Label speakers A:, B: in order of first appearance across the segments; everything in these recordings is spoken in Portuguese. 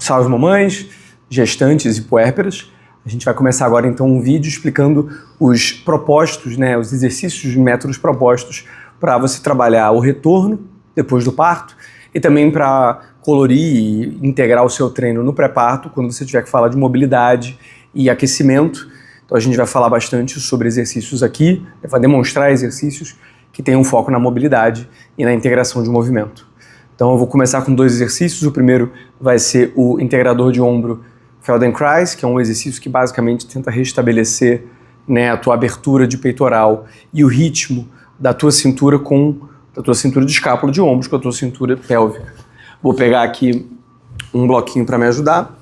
A: Salve mamães, gestantes e puérperas. A gente vai começar agora então um vídeo explicando os propostos, né, os exercícios, métodos propostos para você trabalhar o retorno depois do parto e também para colorir e integrar o seu treino no pré-parto quando você tiver que falar de mobilidade e aquecimento. Então a gente vai falar bastante sobre exercícios aqui, vai demonstrar exercícios que tenham foco na mobilidade e na integração de movimento. Então eu vou começar com 2 exercícios. O primeiro vai ser o integrador de ombro Feldenkrais, que é um exercício que basicamente tenta restabelecer, né, a tua abertura de peitoral e o ritmo da tua cintura de escápula de ombros com a tua cintura pélvica. Vou pegar aqui um bloquinho para me ajudar.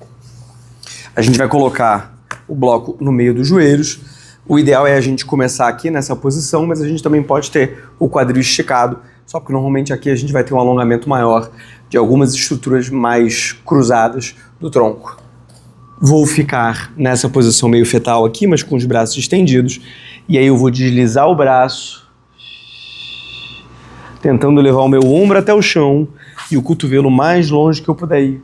A: A gente vai colocar o bloco no meio dos joelhos. O ideal é a gente começar aqui nessa posição, mas a gente também pode ter o quadril esticado, só porque normalmente aqui a gente vai ter um alongamento maior de algumas estruturas mais cruzadas do tronco. Vou ficar nessa posição meio fetal aqui, mas com os braços estendidos, e aí eu vou deslizar o braço, tentando levar o meu ombro até o chão e o cotovelo mais longe que eu puder ir.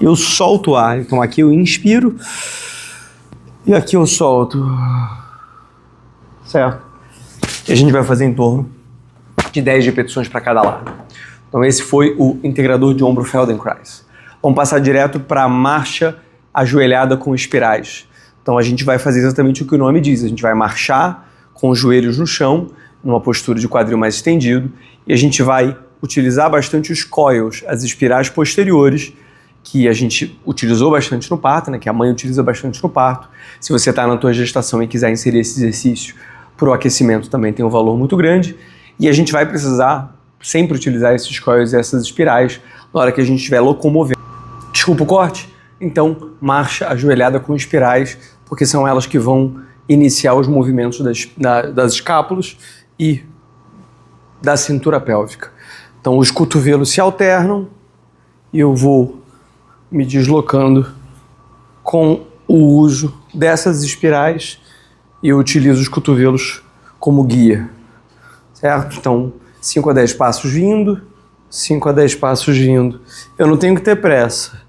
A: Eu solto o ar, então aqui eu inspiro e aqui eu solto, certo? E a gente vai fazer em torno de 10 repetições para cada lado. Então esse foi o integrador de ombro Feldenkrais. Vamos passar direto para a marcha ajoelhada com espirais. Então a gente vai fazer exatamente o que o nome diz, a gente vai marchar com os joelhos no chão, numa postura de quadril mais estendido, e a gente vai utilizar bastante os coils, as espirais posteriores, que a gente utilizou bastante no parto, né, que a mãe utiliza bastante no parto. Se você está na tua gestação e quiser inserir esse exercício para o aquecimento, também tem um valor muito grande. E a gente vai precisar sempre utilizar esses coils e essas espirais na hora que a gente estiver locomovendo. Desculpa o corte? Então, marcha ajoelhada com espirais, porque são elas que vão iniciar os movimentos das escápulas e da cintura pélvica. Então, os cotovelos se alternam e eu vou me deslocando com o uso dessas espirais e eu utilizo os cotovelos como guia, certo? Então, 5 a 10 passos vindo, 5 a 10 passos vindo. Eu não tenho que ter pressa.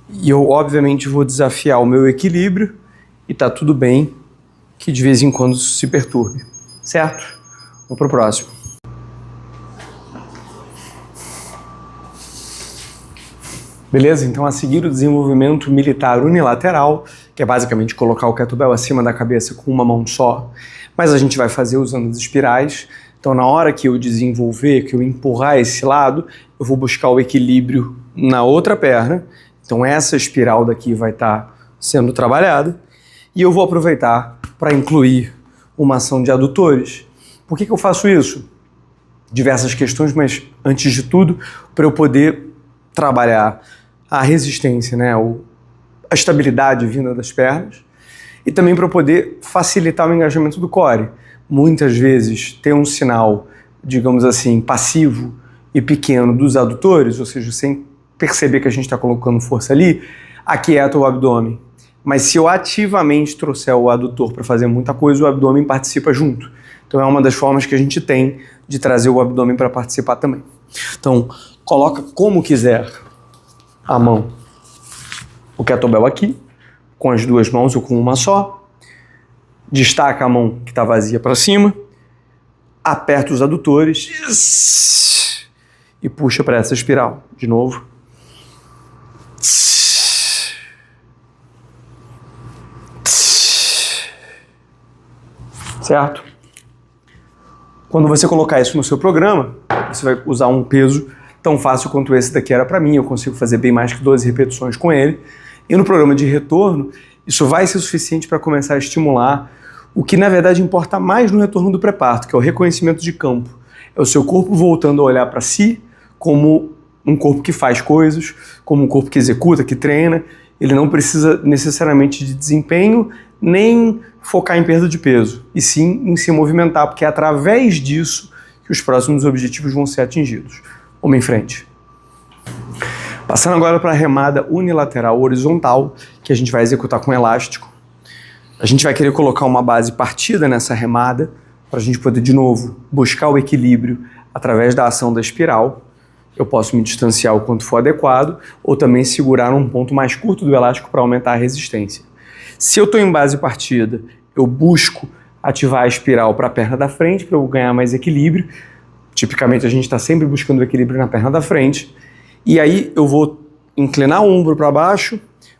A: E eu, obviamente, vou desafiar o meu equilíbrio e tá tudo bem que de vez em quando se perturbe, certo? Vamos pro próximo. Beleza? Então, a seguir o desenvolvimento militar unilateral, que é basicamente colocar o kettlebell acima da cabeça com uma mão só, mas a gente vai fazer usando as espirais. Então, na hora que eu desenvolver, que eu empurrar esse lado, eu vou buscar o equilíbrio na outra perna. Então, essa espiral daqui vai estar sendo trabalhada e eu vou aproveitar para incluir uma ação de adutores. Por que eu faço isso? Diversas questões, mas antes de tudo, para eu poder trabalhar a resistência, né, a estabilidade vinda das pernas e também para poder facilitar o engajamento do core. Muitas vezes tem um sinal, digamos assim, passivo e pequeno dos adutores, ou seja, sem perceber que a gente está colocando força ali, aquieta o abdômen. Mas se eu ativamente trouxer o adutor para fazer muita coisa, o abdômen participa junto. Então é uma das formas que a gente tem de trazer o abdômen para participar também. Então, coloca como quiser a mão, o kettlebell aqui, com as 2 mãos ou com uma só, destaca a mão que está vazia para cima, aperta os adutores e puxa para essa espiral. De novo. Certo? Quando você colocar isso no seu programa, você vai usar um peso tão fácil quanto esse daqui era para mim, eu consigo fazer bem mais que 12 repetições com ele. E no programa de retorno, isso vai ser suficiente para começar a estimular o que na verdade importa mais no retorno do pré-parto, que é o reconhecimento de campo. É o seu corpo voltando a olhar para si como um corpo que faz coisas, como um corpo que executa, que treina. Ele não precisa necessariamente de desempenho, nem focar em perda de peso, e sim em se movimentar, porque é através disso que os próximos objetivos vão ser atingidos. Vamos em frente. Passando agora para a remada unilateral horizontal, que a gente vai executar com elástico. A gente vai querer colocar uma base partida nessa remada, para a gente poder, de novo, buscar o equilíbrio através da ação da espiral. eu posso me distanciar o quanto for adequado ou também segurar num ponto mais curto do elástico para aumentar a resistência. Se eu estou em base partida, eu busco ativar a espiral para a perna da frente para eu ganhar mais equilíbrio. Tipicamente a gente está sempre buscando o equilíbrio na perna da frente. E aí eu vou inclinar o ombro para baixo,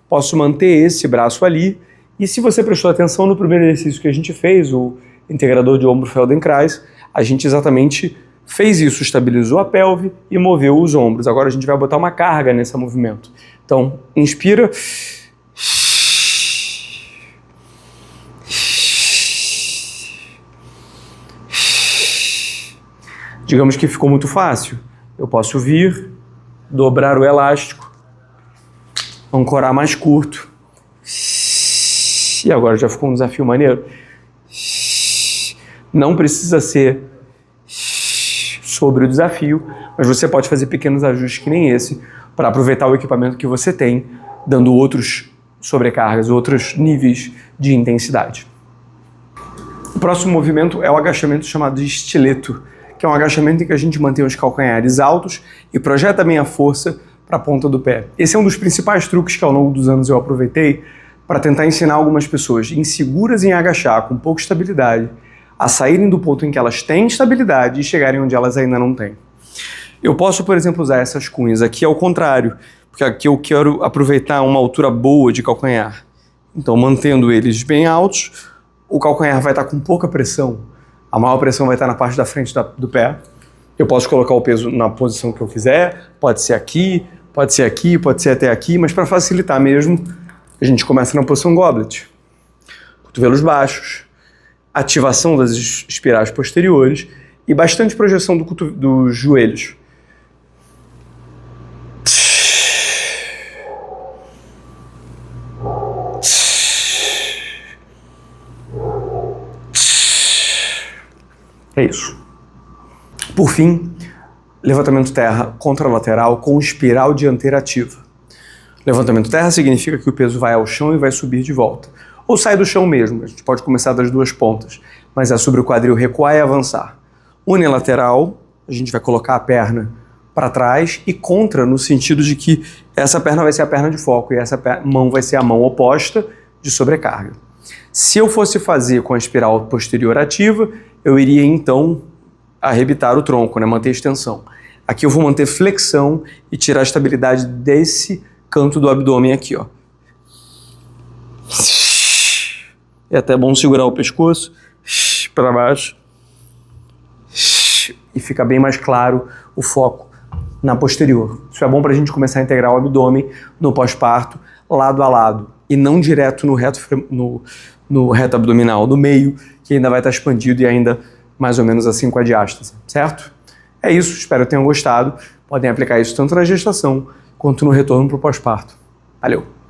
A: posso manter esse braço ali. E se você prestou atenção no primeiro exercício que a gente fez, o integrador de ombro Feldenkrais, a gente exatamente fez isso, estabilizou a pelve e moveu os ombros. Agora a gente vai botar uma carga nesse movimento. Então, inspira. Digamos que ficou muito fácil. Eu posso vir, dobrar o elástico, ancorar mais curto. E agora já ficou um desafio maneiro. Não precisa ser sobre o desafio, mas você pode fazer pequenos ajustes que nem esse para aproveitar o equipamento que você tem, dando outros sobrecargas, outros níveis de intensidade. O próximo movimento é o agachamento chamado de estileto, que é um agachamento em que a gente mantém os calcanhares altos e projeta bem a força para a ponta do pé. Esse é um dos principais truques que ao longo dos anos eu aproveitei para tentar ensinar algumas pessoas inseguras em agachar, com pouca estabilidade, a saírem do ponto em que elas têm estabilidade e chegarem onde elas ainda não têm. Eu posso, por exemplo, usar essas cunhas aqui ao contrário, porque aqui eu quero aproveitar uma altura boa de calcanhar. Então, mantendo eles bem altos, o calcanhar vai estar com pouca pressão. A maior pressão vai estar na parte da frente do pé. Eu posso colocar o peso na posição que eu quiser, pode ser aqui, pode ser aqui, pode ser até aqui, mas para facilitar mesmo, a gente começa na posição goblet. Cotovelos baixos, ativação das espirais posteriores e bastante projeção dos joelhos. É isso. Por fim, levantamento terra contralateral com espiral dianteira ativa. Levantamento terra significa que o peso vai ao chão e vai subir de volta. Ou sai do chão mesmo, a gente pode começar das duas pontas, mas é sobre o quadril recuar e avançar. Unilateral, a gente vai colocar a perna para trás e contra no sentido de que essa perna vai ser a perna de foco e essa mão vai ser a mão oposta de sobrecarga. Se eu fosse fazer com a espiral posterior ativa, eu iria então arrebitar o tronco, né? Manter a extensão. Aqui eu vou manter flexão e tirar a estabilidade desse canto do abdômen aqui, ó. É até bom segurar o pescoço para baixo e fica bem mais claro o foco na posterior. Isso é bom para a gente começar a integrar o abdômen no pós-parto, lado a lado, e não direto no reto abdominal, no meio, que ainda vai estar expandido e ainda mais ou menos assim com a diástase, certo? É isso, espero que tenham gostado. Podem aplicar isso tanto na gestação quanto no retorno para o pós-parto. Valeu!